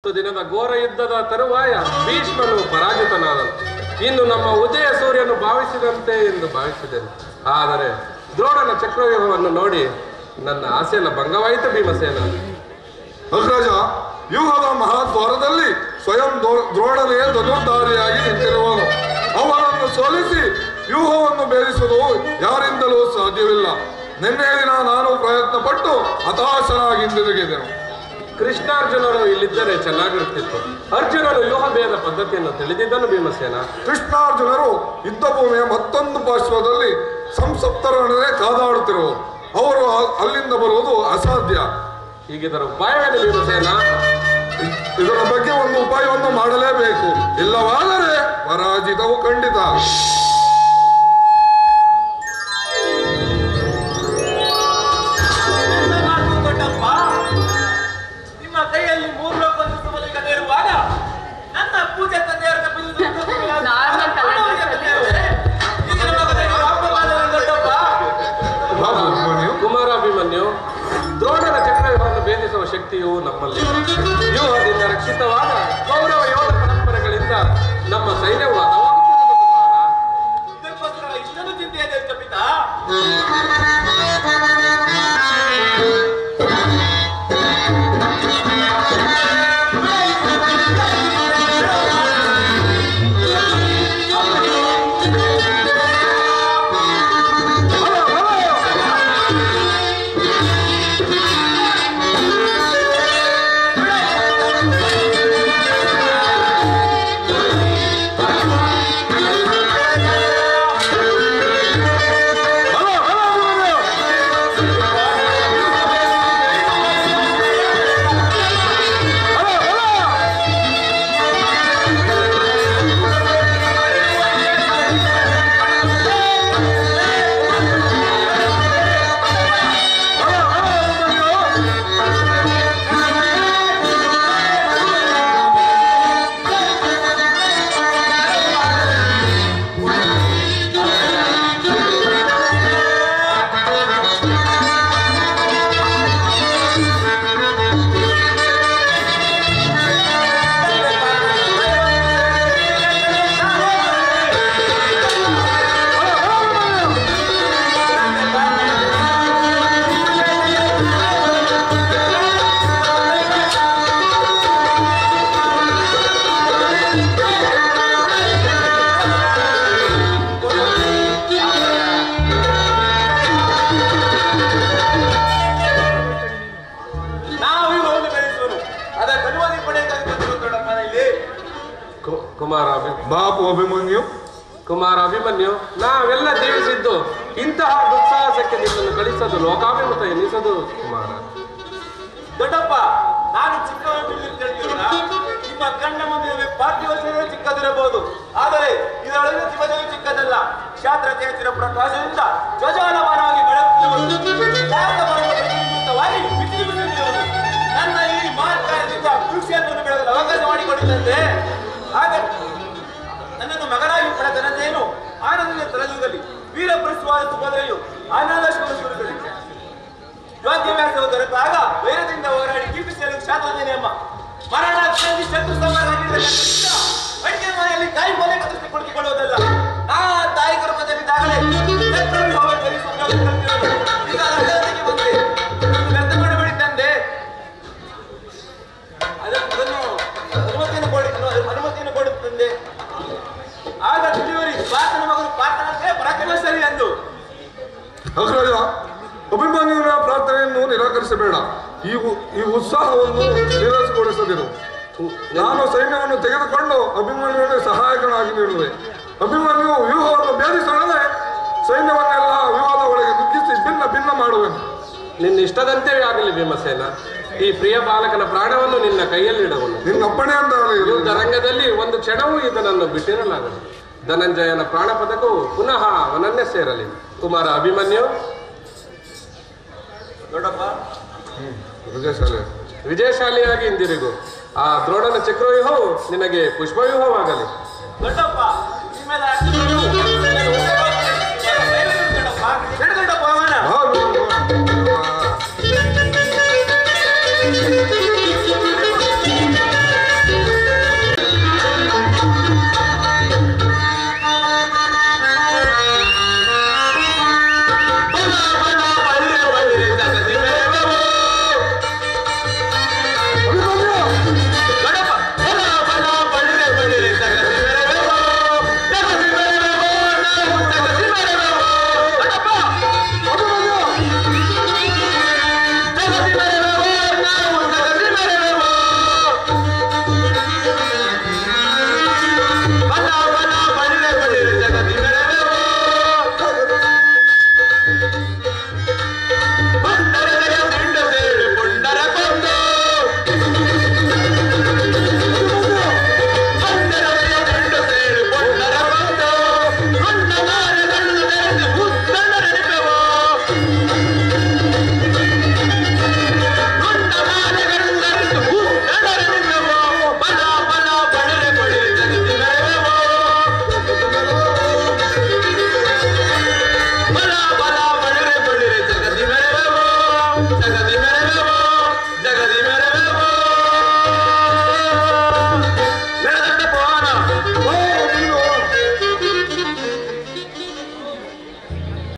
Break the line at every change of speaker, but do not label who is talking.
ದಿನದ ಘೋರ ಯುದ್ಧದ ತರುವಾಯ ಭೀಷ್ಮನು ಪರಾಜಿತನಾದನು. ಇನ್ನು ನಮ್ಮ ಉದಯ ಸೂರ್ಯನು ಭಾವಿಸಿದಂತೆ ಎಂದು ಭಾವಿಸಿದೆನು. ಆದರೆ ದ್ರೋಣನ ಚಕ್ರವ್ಯೂಹವನ್ನು ನೋಡಿ ನನ್ನ ಆಸೆಯೆಲ್ಲ ಭಂಗವಾಯಿತು ಭೀಮಸೇನ.
ಅಗ್ರಜ, ವ್ಯೂಹದ ಮಹಾದ್ವಾರದಲ್ಲಿ ಸ್ವಯಂ ದ್ರೋಣನೇ ಧನುರ್ಧಾರಿಯಾಗಿ ನಿಂತಿರುವನು. ಅವನನ್ನು ಸೋಲಿಸಿ ವ್ಯೂಹವನ್ನು ಭೇದಿಸುವುದು ಯಾರಿಂದಲೂ ಸಾಧ್ಯವಿಲ್ಲ. ನಿನ್ನೆ ದಿನ ನಾನು ಪ್ರಯತ್ನ ಪಟ್ಟು ಹತಾಶನಾಗಿ ಹಿಂದಿರುಗಿದೆನು.
ಕೃಷ್ಣಾರ್ಜುನರು ಇಲ್ಲಿದ್ದರೆ ಚೆನ್ನಾಗಿರುತ್ತಿತ್ತು. ಅರ್ಜುನನು ವ್ಯೂಹ ಭೇದ ಪದ್ಧತಿಯನ್ನು ತಿಳಿದಿದ್ದನು ಭೀಮಸೇನ.
ಕೃಷ್ಣಾರ್ಜುನರು ಯುದ್ಧ ಭೂಮಿಯ ಮತ್ತೊಂದು ಪಾರ್ಶ್ವದಲ್ಲಿ ಸಂಸಪ್ತರೊಡನೆ ಕಾದಾಡುತ್ತಿರುವರು. ಅವರು ಅಲ್ಲಿಂದ ಬರುವುದು ಅಸಾಧ್ಯ.
ಹೀಗಿದರ ಉಪಾಯವೇನು ಭೀಮಸೇನ?
ಇದರ ಬಗ್ಗೆ ಒಂದು ಉಪಾಯವನ್ನು ಮಾಡಲೇಬೇಕು. ಇಲ್ಲವಾದರೆ ಪರಾಜಿತವು ಖಂಡಿತ.
ಕುಮಾರಾಭಿಮನ್ಯು, ದ್ರೋಣನ ಚಕ್ರವ್ಯೂಹವನ್ನು ಭೇದಿಸುವ ಶಕ್ತಿಯು ನಮ್ಮಲ್ಲಿ. ವ್ಯೂಹದಿಂದ ರಕ್ಷಿತವಾದ ಕೌರವ ಯೋಧ ಪರಂಪರೆಗಳಿಂದ ನಮ್ಮ ಸೈನ್ಯವು ಹತವಾಗುತ್ತಿರುವುದು ಕುಮಾರ.
ಇಷ್ಟೊಂದು ಚಿಂತೆಯಿದೆ ಕಪಿತಾ?
ಕುಮಾರಾಭಿಮನ್ಯು, ನಾವೆಲ್ಲ ಜೀವಿಸಿದ್ದು ಇಂತಹ ದುಸ್ಸಾಹಸಕ್ಕೆ ನಿನ್ನನ್ನು ಕಳಿಸೋದು ಲೋಕಾಭಿಮುಖ ಎನಿಸದು ಕುಮಾರ.
ದೊಡ್ಡಪ್ಪ, ನಾನು ಚಿಕ್ಕವನ್ನ ನಿಮ್ಮ ಕಣ್ಣ ಮುಂದೆ ಪಾರ್ಥಿವ ಶರೀರ ಚಿಕ್ಕದಿರಬಹುದು, ಆದರೆ ಇದರೊಳಗಿನ ಜೀವದಲ್ಲಿ ಚಿಕ್ಕದಲ್ಲ. ಕ್ಷಾತ್ರ ತೇಜಿನ ಪ್ರಕಾಶದಿಂದ ಧ್ವಜಾಲಮಾನವಾಗಿ ನನ್ನ ಈ ಮಾರ್ಗದಿಂದ ಕೃಷಿಯನ್ನು ಬೆಳೆಯಲು ಅವಕಾಶ ಮಾಡಿಕೊಂಡಿದ್ದಂತೆ ಹಾಗೆ ನನ್ನನ್ನು ಮಗನಾಗಿ ಪಡೆದನೇನು ಆನಂದದ ತಲೆದೂರಲ್ಲಿ ವೀರ ಪ್ರಸ್ವಾದ ಸುಭದ್ರೆಯು ಆನಂದ ಶುಭದಲ್ಲಿ ಯೋಗ್ಯವ್ಯಾಸವು ದೊರೆತಾಗ ವೇರದಿಂದ ಹೋರಾಡಿ ಕೀರ್ತಿಸಲು ಶಾಂತದೇನೆ ಅಮ್ಮ ಮರಣ ಶತ್ರು ಅಡಿಗೆ ಮನೆಯಲ್ಲಿ ಕಾಯಿ ಮನೆ ಕದೃಷ್ಟಿ ಕುಳಿತುಕೊಳ್ಳುವುದಲ್ಲ. ನಾ ತಾಯಿ ಗರ್ಭದಲ್ಲಿದ್ದಾಗಲೇ ವ್ಯರ್ಥ ಮಾಡಬೇಡಿದ್ದಂದೆ ಅದನ್ನು ಅನುಮತಿಯನ್ನು ಕೊಡುತ್ತಂದೆ. ಆಗ ತಿಳಿಯುವರಿ ಪಾರ್ಥನ ಮಗನು ಪಾರ್ಥನಂತೆ ಪರಾಕ್ರಮಶಾಲಿ ಎಂದು.
ಅಗ್ರಜ, ಅಭಿಮನ್ಯುವಿನ ಪ್ರಾರ್ಥನೆಯನ್ನು ನಿರಾಕರಿಸಬೇಡ. ಈ ಉತ್ಸಾಹವನ್ನು ನಿರಾಸೆಗೊಳಿಸದಿರು. ನಾನು ಸೈನ್ಯವನ್ನು ತೆಗೆದುಕೊಂಡು ಅಭಿಮನ್ಯುವಿಗೆ ಸಹಾಯಕನಾಗಿ ನೀಡುವೆ. ಅಭಿಮನ್ಯು ವ್ಯೂಹವನ್ನು ಭೇದಿಸೊಡನೆ ಸೈನ್ಯವನ್ನೆಲ್ಲ ವ್ಯೂಹದ ಒಳಗೆ ನುಗ್ಗಿಸಿ ಭಿನ್ನ ಭಿನ್ನ ಮಾಡುವೆನು.
ನಿನ್ನ ಇಷ್ಟದಂತೆ ಆಗಲಿ ಭೀಮಸೇನ. ಈ ಪ್ರಿಯ ಬಾಲಕನ ಪ್ರಾಣವನ್ನು ನಿನ್ನ ಕೈಯಲ್ಲಿಡುವನು.
ನಿನ್ನ ಅಪ್ಪಣೆ ಅಂತ
ಯುದ್ಧ ರಂಗದಲ್ಲಿ ಒಂದು ಕ್ಷಣವೂ ಇದನನ್ನು ಬಿಟ್ಟಿರಲಾಗದು. ಧನಂಜಯನ ಪ್ರಾಣ ಪದಕವು ಪುನಃ ಅವನನ್ನೇ ಸೇರಲಿ. ಕುಮಾರ ಅಭಿಮನ್ಯು,
ದೊಡ್ಡಪ್ಪ,
ವಿಜಯಶಾಲಿಯಾಗಿ ಹಿಂದಿರುಗು. ಆ ದ್ರೋಣನ ಚಕ್ರವ್ಯೂಹವು ನಿನಗೆ ಪುಷ್ಪವ್ಯೂಹವಾಗಲಿ.
ದೊಡ್ಡಪ್ಪ,
ಜಗದಿ ಮೆರೆವೆವೋ